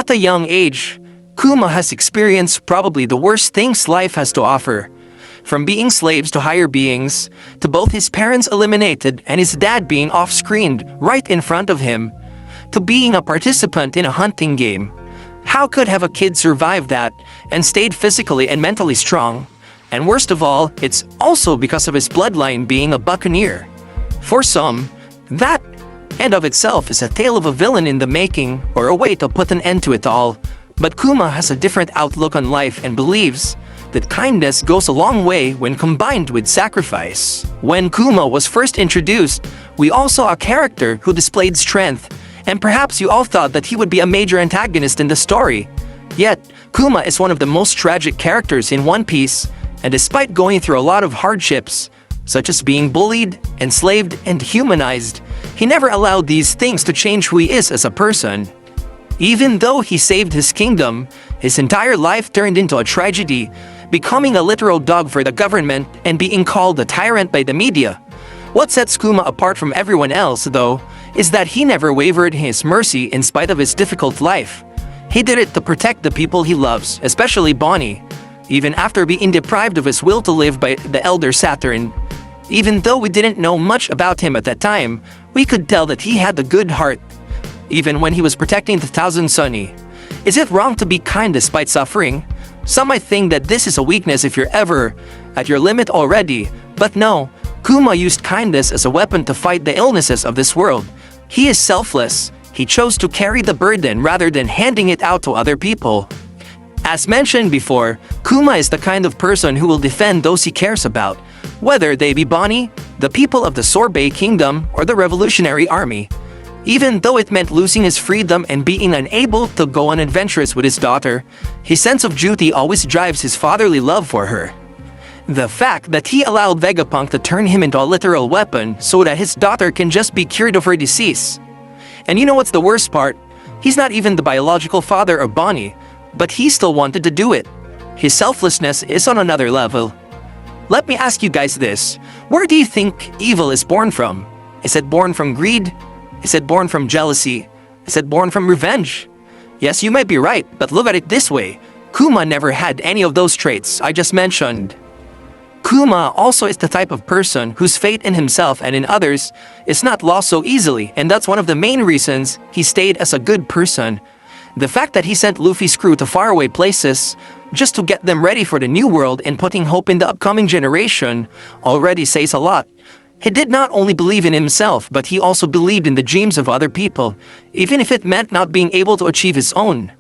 At a young age, Kuma has experienced probably the worst things life has to offer. From being slaves to higher beings, to both his parents eliminated and his dad being off-screened right in front of him, to being a participant in a hunting game. How could have a kid survived that and stayed physically and mentally strong? And worst of all, it's also because of his bloodline being a buccaneer. For some, that and of itself is a tale of a villain in the making or a way to put an end to it all. But Kuma has a different outlook on life and believes that kindness goes a long way when combined with sacrifice. When Kuma was first introduced, we all saw a character who displayed strength, and perhaps you all thought that he would be a major antagonist in the story. Yet, Kuma is one of the most tragic characters in One Piece, and despite going through a lot of hardships, such as being bullied, enslaved, and humanized, he never allowed these things to change who he is as a person. Even though he saved his kingdom, his entire life turned into a tragedy, becoming a literal dog for the government and being called a tyrant by the media. What sets Kuma apart from everyone else, though, is that he never wavered in his mercy in spite of his difficult life. He did it to protect the people he loves, especially Bonnie, even after being deprived of his will to live by the elder Saturn. Even though we didn't know much about him at that time, we could tell that he had a good heart, even when he was protecting the Thousand Sunny. Is it wrong to be kind despite suffering? Some might think that this is a weakness if you're ever at your limit already, but no, Kuma used kindness as a weapon to fight the illnesses of this world. He is selfless. He chose to carry the burden rather than handing it out to other people. As mentioned before, Kuma is the kind of person who will defend those he cares about, whether they be Bonnie, the people of the Sorbet Kingdom, or the Revolutionary Army. Even though it meant losing his freedom and being unable to go on adventures with his daughter, his sense of duty always drives his fatherly love for her. The fact that he allowed Vegapunk to turn him into a literal weapon so that his daughter can just be cured of her disease. And you know what's the worst part? He's not even the biological father of Bonnie, but he still wanted to do it. His selflessness is on another level. Let me ask you guys this. Where do you think evil is born from? Is it born from greed? Is it born from jealousy? Is it born from revenge? Yes, you might be right, but look at it this way. Kuma never had any of those traits I just mentioned. Kuma also is the type of person whose fate in himself and in others is not lost so easily, and that's one of the main reasons he stayed as a good person. The fact that he sent Luffy's crew to faraway places just to get them ready for the new world and putting hope in the upcoming generation already says a lot. He did not only believe in himself, but he also believed in the dreams of other people, even if it meant not being able to achieve his own.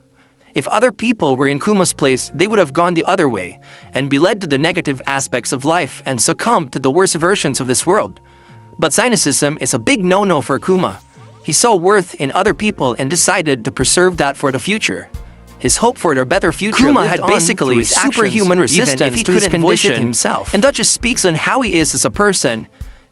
If other people were in Kuma's place, they would have gone the other way, and be led to the negative aspects of life and succumbed to the worst versions of this world. But cynicism is a big no-no for Kuma. He saw worth in other people and decided to preserve that for the future. His hope for a better future Kuma had basically superhuman resistance to his condition himself, and that just speaks on how he is as a person.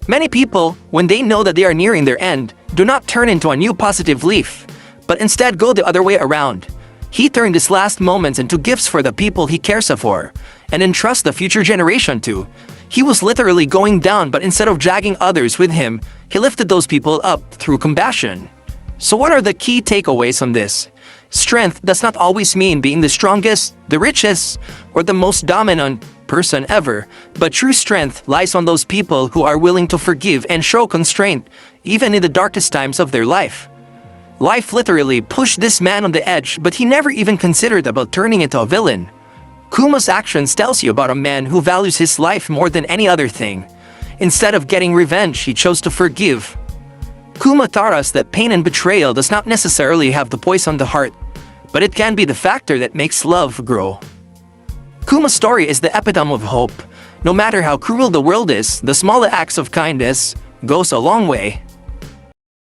Many people, when they know that they are nearing their end, do not turn into a new positive leaf, but instead go the other way around. He turned his last moments into gifts for the people he cares for, and entrusts the future generation to. He was literally going down, but instead of dragging others with him, he lifted those people up through compassion. So what are the key takeaways from this? Strength does not always mean being the strongest, the richest, or the most dominant person ever, but true strength lies on those people who are willing to forgive and show constraint, even in the darkest times of their life. Life literally pushed this man on the edge, but he never even considered about turning into a villain. Kuma's actions tells you about a man who values his life more than any other thing. Instead of getting revenge, he chose to forgive. Kuma taught us that pain and betrayal does not necessarily have to poison the heart, but it can be the factor that makes love grow. Kuma's story is the epitome of hope. No matter how cruel the world is, the small acts of kindness goes a long way.